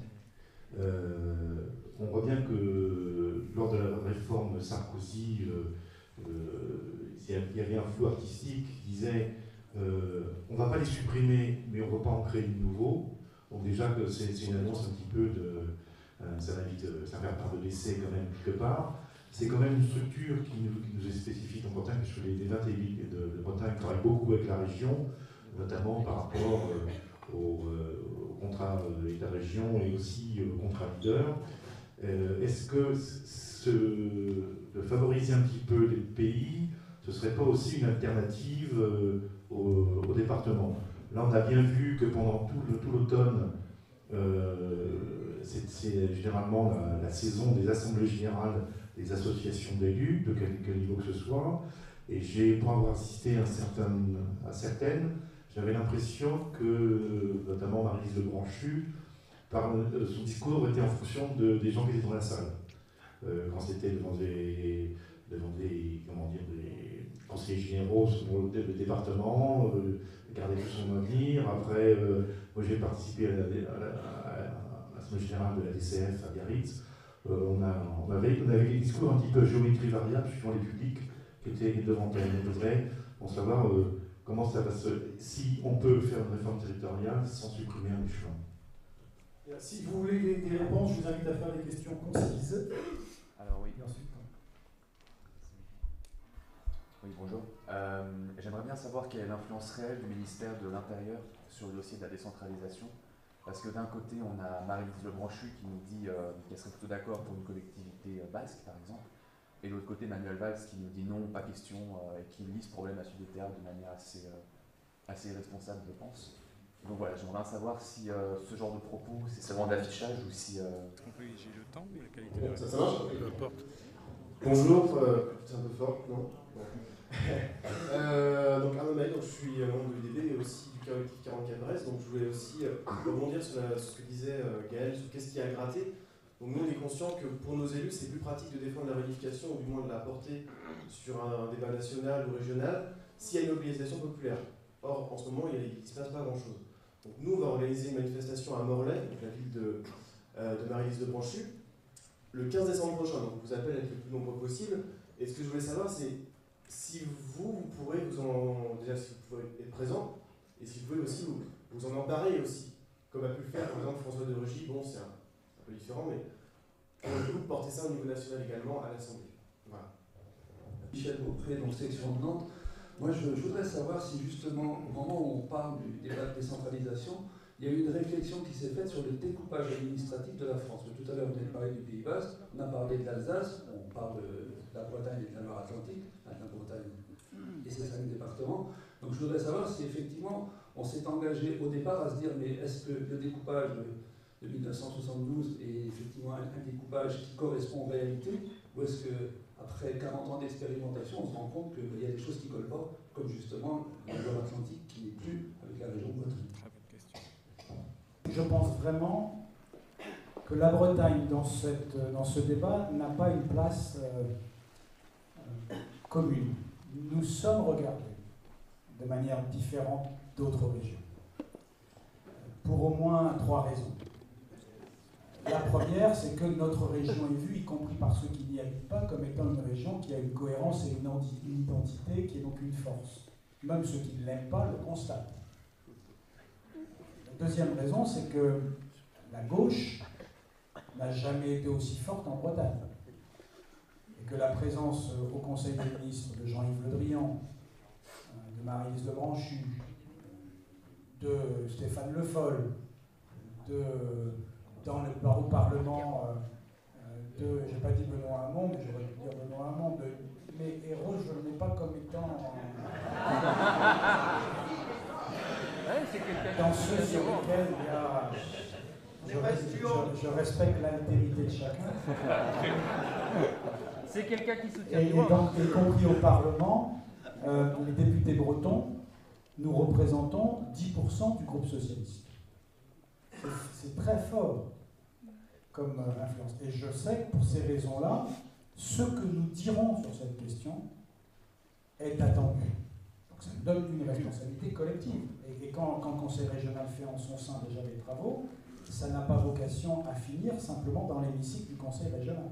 On voit bien que lors de la réforme Sarkozy, il y avait un flou artistique qui disait on ne va pas les supprimer, mais on ne va pas en créer de nouveaux. Donc déjà que c'est une annonce un petit peu ça fait part de l'essai quand même quelque part. C'est quand même une structure qui nous est spécifique en Bretagne, puisque les 20 villes de Bretagne travaillent beaucoup avec la région, notamment par rapport au contrat État-région et aussi au contrat leader. Est-ce que de favoriser un petit peu les pays, ce ne serait pas aussi une alternative au département? Là, on a bien vu que pendant tout l'automne, c'est généralement la saison des assemblées générales des associations d'élus, de quel niveau que ce soit, et pour avoir assisté à certaines, j'avais l'impression que, notamment Marie-Lise Lebranchu, son discours était en fonction des gens qui étaient dans la salle. Quand c'était devant des conseillers généraux sur le département, garder tout son avenir. Après, moi j'ai participé à l'Assemblée générale de la DCF à Biarritz. On avait des discours un petit peu géométrie variable suivant les publics qui étaient devant elle. On voudrait savoir comment ça va si on peut faire une réforme territoriale sans supprimer un échelon. Si vous voulez des réponses, je vous invite à faire des questions concises. Alors oui. Et ensuite, oui, bonjour. J'aimerais bien savoir quelle est l'influence réelle du ministère de l'Intérieur sur le dossier de la décentralisation. Parce que d'un côté, on a Marie-Lise Lebranchu qui nous dit qu'elle serait plutôt d'accord pour une collectivité basque, par exemple. Et de l'autre côté, Manuel Valls qui nous dit non, pas question, et qui lit ce problème à Sud Théâtre de manière assez irresponsable, je pense. Donc voilà, j'aimerais savoir si ce genre de propos, c'est seulement d'affichage ou si... Est-ce qu'on peut y le temps ou la qualité de ça marche? Peu importe. Bonjour, c'est un peu fort, non? Donc Arnaud Maille, je suis membre de l'UDB et aussi du collectif 44 Brest, donc je voulais aussi rebondir sur ce que disait Gaël, sur qu'est-ce qui a gratté. Donc nous on est conscient que pour nos élus c'est plus pratique de défendre la réunification ou du moins de la porter sur un débat national ou régional s'il y a une mobilisation populaire. Or en ce moment il ne se passe pas grand chose. Donc nous on va organiser une manifestation à Morlaix, donc la ville de Marie-Lise Lebranchu, le 15 décembre prochain, donc je vous appelle à être le plus nombreux possible. Et ce que je voulais savoir c'est si vous pourrez déjà si vous pouvez être présent, et si vous pouvez aussi vous en emparer aussi, comme a pu le faire par exemple François de Rugy, bon c'est un peu différent, mais pour le coup porter ça au niveau national également à l'Assemblée. Voilà. Michel Beaupré, donc section de Nantes. Moi je voudrais savoir si justement, au moment où on parle du débat de décentralisation, il y a eu une réflexion qui s'est faite sur le découpage administratif de la France. Tout à l'heure, on a parlé du Pays Basque, on a parlé de l'Alsace, on parle de la Bretagne et de la Loire-Atlantique, la Bretagne et ses 5 départements. Donc je voudrais savoir si effectivement on s'est engagé au départ à se dire mais est-ce que le découpage de 1972 est effectivement un découpage qui correspond aux réalités, ou est-ce qu'après 40 ans d'expérimentation, on se rend compte qu'il y a des choses qui ne collent pas, comme justement la Loire-Atlantique qui n'est plus avec la région Bretagne. Je pense vraiment que la Bretagne, dans ce débat, n'a pas une place commune. Nous sommes regardés de manière différente d'autres régions, pour au moins 3 raisons. La première, c'est que notre région est vue, y compris par ceux qui n'y habitent pas, comme étant une région qui a une cohérence et une identité qui est donc une force. Même ceux qui ne l'aiment pas le constatent. La deuxième raison, c'est que la gauche n'a jamais été aussi forte en Bretagne. Et que la présence au Conseil des ministres de Jean-Yves Le Drian, de Maryse Lebranchu, de Stéphane Le Foll, au Parlement je n'ai pas dit Benoît Hamon, mais j'aurais pu dire Benoît Hamon, mais Héros, je ne le mets pas comme étant dans ceux sur lesquels il y a... Je respecte l'altérité de chacun. C'est quelqu'un qui soutient et donc, y compris au Parlement, les députés bretons, nous représentons 10% du groupe socialiste. C'est très fort comme influence. Et je sais que pour ces raisons-là, ce que nous dirons sur cette question est attendu. Donc ça nous donne une responsabilité collective. Et quand le Conseil régional fait en son sein déjà des travaux, ça n'a pas vocation à finir simplement dans l'hémicycle du Conseil régional.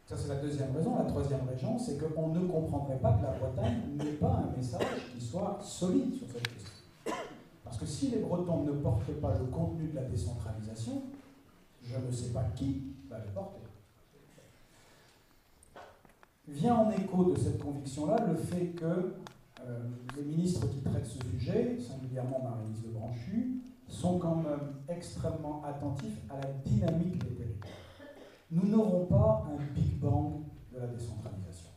Ça, c'est la deuxième raison. La troisième raison, c'est qu'on ne comprendrait pas que la Bretagne n'ait pas un message qui soit solide sur cette question. Parce que si les Bretons ne portent pas le contenu de la décentralisation, je ne sais pas qui va le porter. Vient en écho de cette conviction-là le fait que les ministres qui traitent ce sujet, singulièrement Maryse Lebranchu, sont quand même extrêmement attentifs à la dynamique des territoires. Nous n'aurons pas un Big Bang de la décentralisation.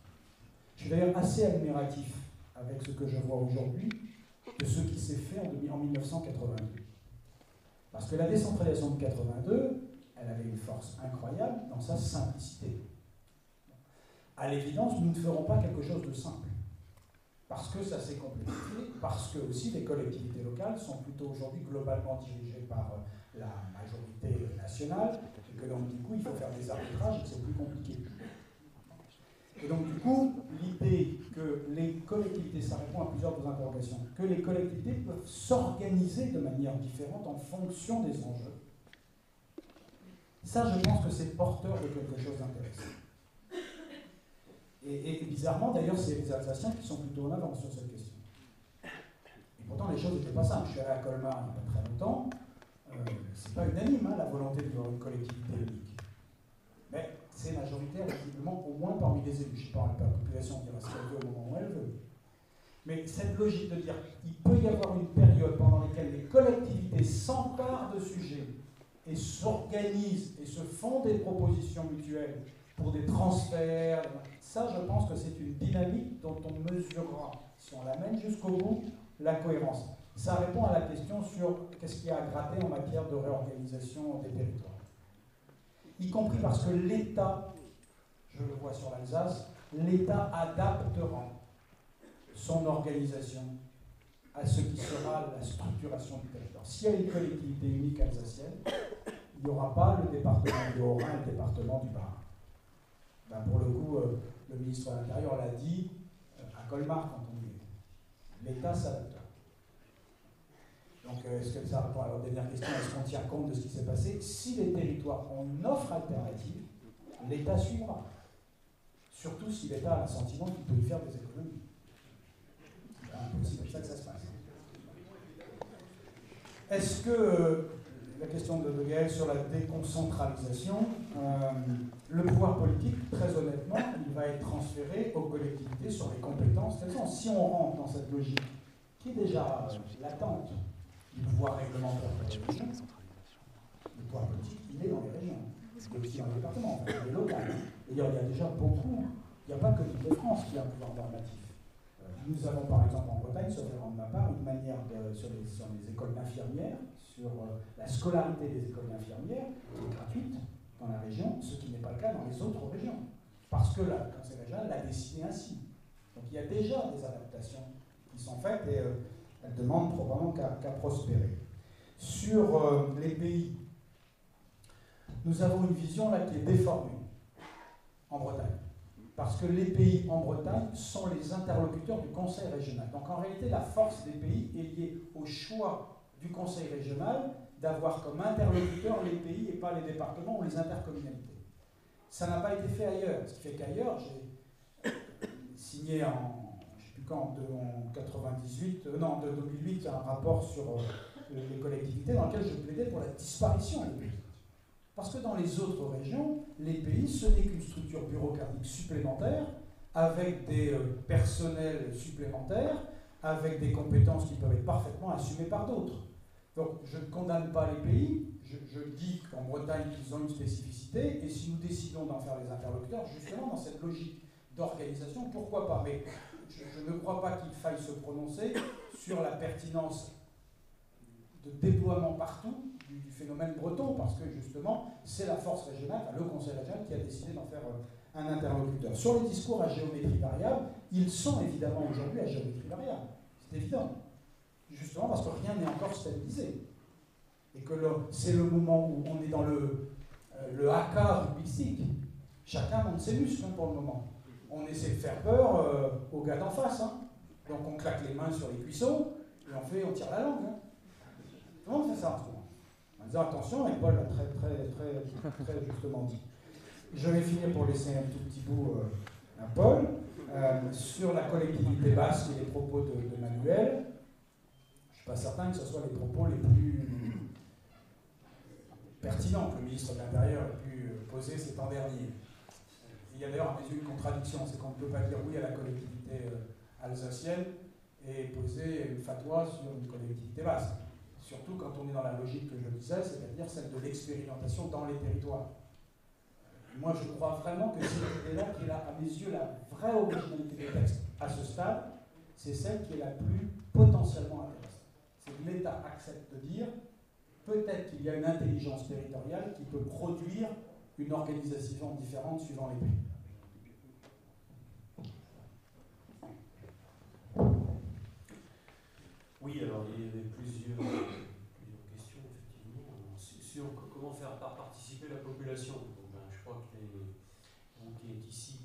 Je suis d'ailleurs assez admiratif avec ce que je vois aujourd'hui de ce qui s'est fait en 1982. Parce que la décentralisation de 82, elle avait une force incroyable dans sa simplicité. À l'évidence, nous ne ferons pas quelque chose de simple. Parce que ça s'est complexifié, parce que aussi les collectivités locales sont plutôt aujourd'hui globalement dirigées par la majorité nationale, et que donc du coup il faut faire des arbitrages et que c'est plus compliqué. Et donc du coup, l'idée que les collectivités, ça répond à plusieurs de vos interrogations, que les collectivités peuvent s'organiser de manière différente en fonction des enjeux, ça je pense que c'est porteur de quelque chose d'intéressant. Et bizarrement, d'ailleurs, c'est les Alsaciens qui sont plutôt en avance sur cette question. Et pourtant, les choses n'étaient pas simples. Je suis allé à Colmar il n'y a pas très longtemps. C'est pas unanime, la volonté de une collectivité unique. Mais c'est majoritaire, visiblement, au moins parmi les élus. Je ne sais pas, la population dira ce qu'elle veut au moment où elle veut. Mais cette logique de dire qu'il peut y avoir une période pendant laquelle les collectivités s'emparent de sujets et s'organisent et se font des propositions mutuelles pour des transferts, ça je pense que c'est une dynamique dont on mesurera, si on l'amène jusqu'au bout, la cohérence. Ça répond à la question sur qu'est-ce qu'il y a à gratter en matière de réorganisation des territoires. Y compris parce que l'État, je le vois sur l'Alsace, l'État adaptera son organisation à ce qui sera la structuration du territoire. S'il y a une collectivité unique alsacienne, il n'y aura pas le département du Haut-Rhin et le département du Bas-Rhin. Ben pour le coup, le ministre de l'Intérieur l'a dit à Colmar quand on y est. L'État s'adaptera. Donc, est-ce que ça répond à la dernière question? Est-ce qu'on tient compte de ce qui s'est passé? Si les territoires ont une offre alternative, l'État suivra. Surtout si l'État a le sentiment qu'il peut y faire des économies. C'est comme ça que ça se passe. Est-ce que la question de Gaël sur la déconcentralisation, le pouvoir politique, très honnêtement, il va être transféré aux collectivités sur les compétences qu'elles ont. Si on rentre dans cette logique qui est déjà latente du pouvoir réglementaire dans les régions. Le pouvoir politique, il est dans les régions. Il est aussi dans les départements, en fait, il est local. D'ailleurs, il y a déjà beaucoup, il n'y a pas que l'Île-de-France qui a un pouvoir normatif. Nous avons par exemple en Bretagne, sauf erreur de ma part, une manière sur les écoles d'infirmières, sur la scolarité des écoles d'infirmières, qui est gratuite dans la région, ce qui n'est pas le cas dans les autres régions. Parce que le Conseil régional l'a décidé ainsi. Donc il y a déjà des adaptations qui sont faites et elles demandent probablement qu'à prospérer. Sur les pays, nous avons une vision là qui est déformée en Bretagne. Parce que les pays en Bretagne sont les interlocuteurs du Conseil régional. Donc en réalité, la force des pays est liée au choix du Conseil régional d'avoir comme interlocuteurs les pays et pas les départements ou les intercommunalités. Ça n'a pas été fait ailleurs. Ce qui fait qu'ailleurs, j'ai signé je ne sais plus quand, en 2008, un rapport sur les collectivités dans lequel je plaidais pour la disparition des pays. Parce que dans les autres régions, les pays, ce n'est qu'une structure bureaucratique supplémentaire, avec des personnels supplémentaires, avec des compétences qui peuvent être parfaitement assumées par d'autres. Donc je ne condamne pas les pays, je dis qu'en Bretagne, ils ont une spécificité, et si nous décidons d'en faire des interlocuteurs, justement dans cette logique d'organisation, pourquoi pas? Mais je ne crois pas qu'il faille se prononcer sur la pertinence de déploiement partout du phénomène breton, parce que justement, c'est la force régionale, le Conseil régional, qui a décidé d'en faire un interlocuteur. Sur les discours à géométrie variable, ils sont évidemment aujourd'hui à géométrie variable. C'est évident. Justement parce que rien n'est encore stabilisé. Et que c'est le moment où on est dans le haka rugbyistique. Chacun monte ses muscles pour le moment. On essaie de faire peur aux gars d'en face. Hein. Donc on claque les mains sur les cuisseaux et on tire la langue. Hein. Tout le monde fait ça en ce moment. En disant attention, et Paul l'a très justement dit. Je vais finir pour laisser un tout petit bout à Paul. Sur la collectivité basque et les propos de Manuel, je ne suis pas certain que ce soit les propos les plus pertinents que le ministre de l'Intérieur ait pu poser ces temps derniers. Il y a d'ailleurs à mes yeux une contradiction, c'est qu'on ne peut pas dire oui à la collectivité alsacienne et poser une fatwa sur une collectivité basque. Surtout quand on est dans la logique que je disais, c'est-à-dire celle de l'expérimentation dans les territoires. Moi, je crois vraiment que c'est là qui est, à mes yeux, la vraie originalité des textes à ce stade, c'est celle qui est la plus potentiellement intéressante. C'est que l'État accepte de dire, peut-être qu'il y a une intelligence territoriale qui peut produire une organisation différente suivant les pays. Oui, alors il y avait plusieurs questions, effectivement, sur comment faire participer la population. Donc, je crois que vous qui êtes ici,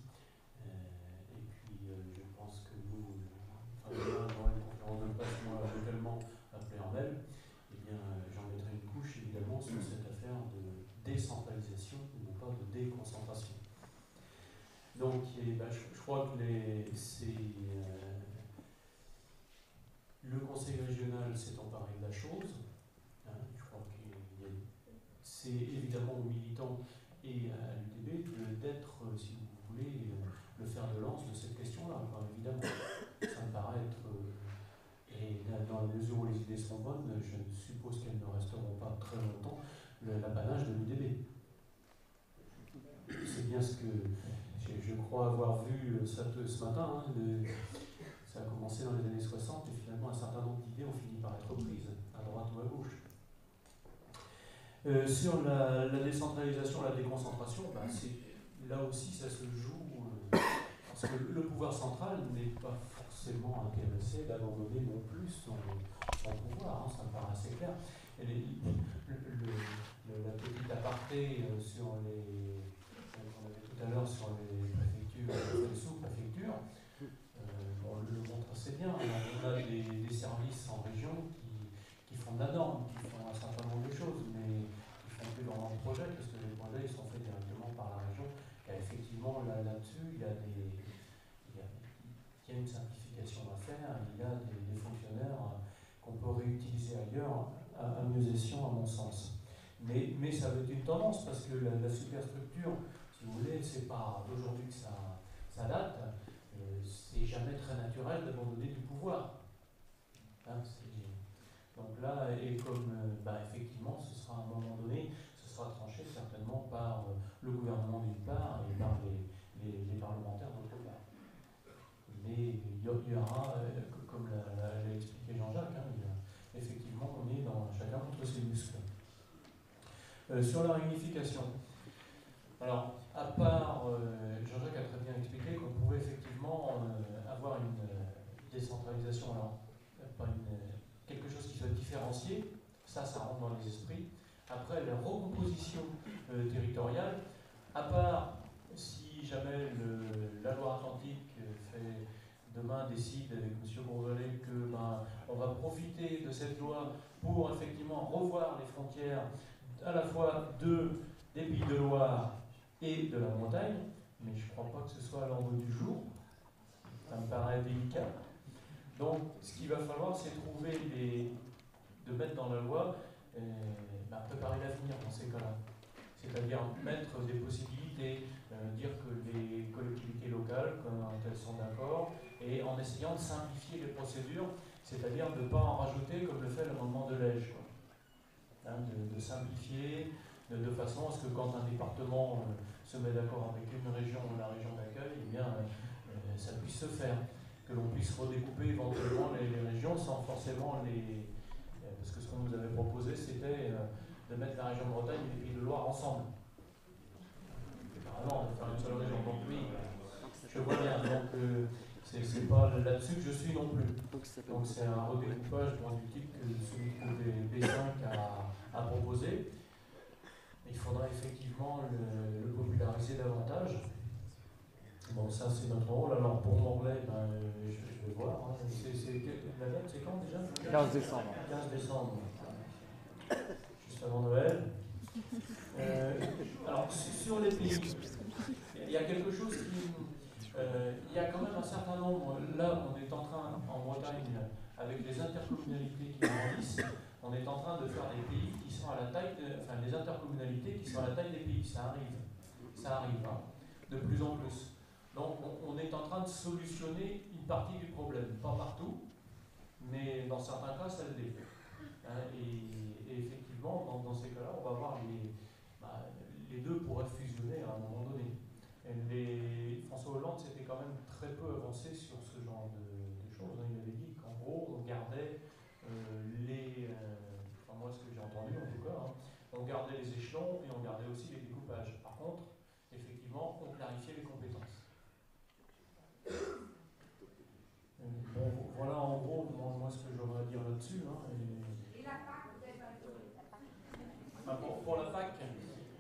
et puis je pense que vous, dans les conférences de presse, moi, localement appelé en elle, eh bien, j'en mettrai une couche, évidemment, sur cette affaire de décentralisation, et non pas de déconcentration. Donc, je crois que le Conseil régional s'est emparé de la chose. Je crois que c'est évidemment aux militants et à l'UDB d'être, si vous voulez, le fer de lance de cette question-là. Enfin, évidemment, ça me paraît être, et dans la mesure où les idées sont bonnes, je suppose qu'elles ne resteront pas très longtemps l'apanage de l'UDB. C'est bien ce que je crois avoir vu ça ce matin. Ça a commencé dans les années 60 et finalement un certain nombre d'idées ont fini par être prises, à droite ou à gauche. Sur la décentralisation, la déconcentration, là aussi ça se joue, parce que le pouvoir central n'est pas forcément intéressé d'abandonner non plus son pouvoir, ça me paraît assez clair. Et la petite aparté sur qu'on avait tout à l'heure sur les préfectures, les sous-préfectures, on le montre assez bien. On a des services en région qui font de la norme, qui font un certain nombre de choses, mais qui font plus vraiment de projets, parce que les projets ils sont faits directement par la région. Et effectivement, là-dessus, il y a une simplification à faire, il y a des fonctionnaires qu'on peut réutiliser ailleurs à mieux escient, à mon sens. Mais ça veut être une tendance, parce que la superstructure, si vous voulez, c'est pas d'aujourd'hui que ça date. C'est jamais très naturel d'abandonner du pouvoir. Donc là, et comme effectivement, ce sera à un moment donné, ce sera tranché certainement par le gouvernement d'une part et par les parlementaires d'autre part. Mais il y aura, comme l'a expliqué Jean-Jacques, effectivement, on est dans chacun contre ses muscles. Sur la réunification, alors, à part, Jean-Jacques a très bien expliqué qu'on pouvait effectivement avoir une décentralisation, alors, pas quelque chose qui soit différencié, ça rentre dans les esprits. Après, la recomposition territoriale, à part si jamais la Loire-Atlantique demain décide avec M. Bourgelet que on va profiter de cette loi pour effectivement revoir les frontières à la fois des Pays de Loire et de la Bretagne, mais je ne crois pas que ce soit à l'ordre du jour. Ça me paraît délicat. Donc, ce qu'il va falloir, c'est de mettre dans la loi, préparer l'avenir dans ces cas-là. C'est-à-dire mettre des possibilités, dire que les collectivités locales, quand elles sont d'accord, et en essayant de simplifier les procédures, c'est-à-dire de ne pas en rajouter comme le fait l'amendement de Lège. De simplifier de façon à ce que quand un département se met d'accord avec une région ou la région d'accueil, eh bien, ça puisse se faire. Que l'on puisse redécouper éventuellement les régions sans forcément parce que ce qu'on nous avait proposé, c'était de mettre la région Bretagne et les Pays de Loire ensemble. Carrément, de faire une seule région. Donc oui, je vois bien. Donc c'est pas là-dessus que je suis non plus. Donc c'est un redécoupage du type que celui que B5 a proposé. Il faudra effectivement le populariser davantage. Bon, ça c'est notre rôle. Alors pour Morlaix, je vais voir. La date, c'est quand déjà ? 15 décembre. 15 décembre. Juste avant Noël. Alors sur les pays, il y a quelque chose il y a quand même un certain nombre. Là, on est en train, en Bretagne, avec les intercommunalités qui grandissent, on est en train de faire des pays qui sont à la taille, des intercommunalités qui sont à la taille des pays. Ça arrive, de plus en plus. Donc, on est en train de solutionner une partie du problème, pas partout, mais dans certains cas, ça l'est. Et effectivement, dans ces cas-là, on va voir les deux pourraient fusionner à un moment donné. François Hollande s'était quand même très peu avancé sur ce genre de choses. Il avait dit qu'en gros, on gardait moi ce que j'ai entendu en tout cas, on gardait les échelons et on gardait aussi les découpages. Par contre, effectivement, on clarifiait les compétences. Voilà en gros moi ce que j'aurais à dire là-dessus. Et la PAC, pour la PAC,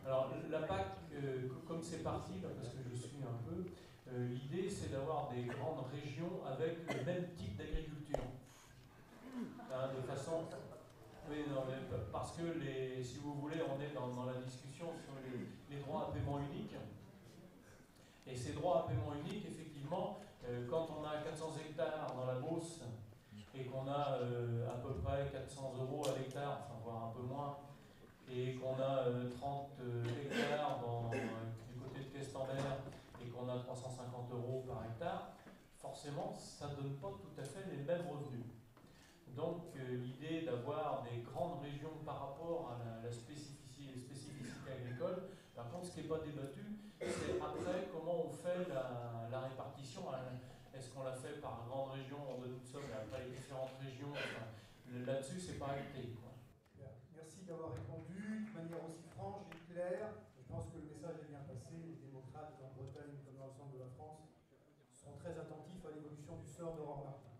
alors la PAC, comme c'est parti, parce que je suis un peu, l'idée c'est d'avoir des grandes régions avec le même type d'agriculture. De façon... Oui, non, parce que si vous voulez, on est dans la discussion sur les droits à paiement unique. Et ces droits à paiement unique, effectivement, quand on a 400 hectares dans la Beauce et qu'on a à peu près 400 € à l'hectare, enfin voire un peu moins, et qu'on a 30 hectares du côté de Questembert et qu'on a 350 € par hectare, forcément, ça ne donne pas tout à fait les mêmes revenus. Donc l'idée d'avoir des grandes régions par rapport à la spécificité agricole, par contre ce qui n'est pas débattu, c'est après comment on fait la répartition. Est-ce qu'on la fait par grande région, on donne une somme, et après les différentes régions, là-dessus c'est pas acté. Merci d'avoir répondu de manière aussi franche et claire. Je pense que le message est bien passé. Les démocrates en Bretagne comme dans l'ensemble de la France seront très attentifs à l'évolution du sort d'Aurore Martin.